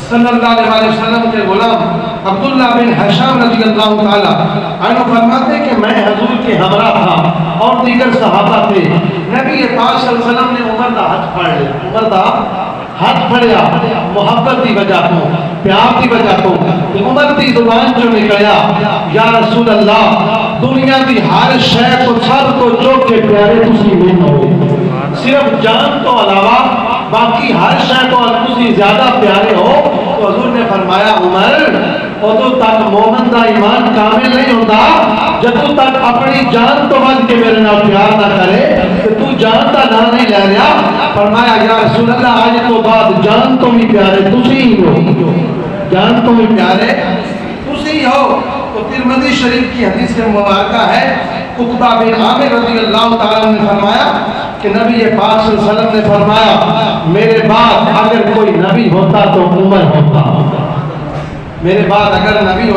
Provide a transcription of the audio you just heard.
صلی اللہ علیہ وسلم کے غلام عبداللہ بن حشام رضی اللہ تعالی عنہ فرماتے کہ میں حضور کے ہمراہ تھا اور دیگر صحابہ تھے. نبی پاک صلی اللہ علیہ وسلم نے عمر دا ہاتھ پھڑ لیا. عمر دا ہاتھ پھڑیا محبت دی وجہ تو, پیار دی وجہ تو. عمر دی زبان جو نکلیا یا رسول اللہ دنیا دی ہر شے تو سب تو چوک کے پیارے تسی میں ہو, صرف جان تو علاوہ باقی ہر شے تو تسی زیادہ پیارے ہو. تو حضور نے فرمایا عمر ادو تک مومن دا ایمان کامل نہیں ہوتا جدو تک اپنی جان تو ود کے میرے نال پیار نہ کرے کہ تو جان دا نام نہیں لے رہا. فرمایا یا رسول اللہ آج تو بعد جان تو بھی پیارے تسی ہی ہو, جان تو بھی پیارے تسی ہی ہو. تو ترمذی شریف کی حدیث مبارکہ ہے عقبہ بن عامر رضی اللہ تعالیٰ نے فرمایا کہ نبی پاک صلی اللہ علیہ وسلم نے فرمایا میرے بعد اگر کوئی نبی ہوتا تو عمر ہوتا, میرے بعد اگر نبی ہوتا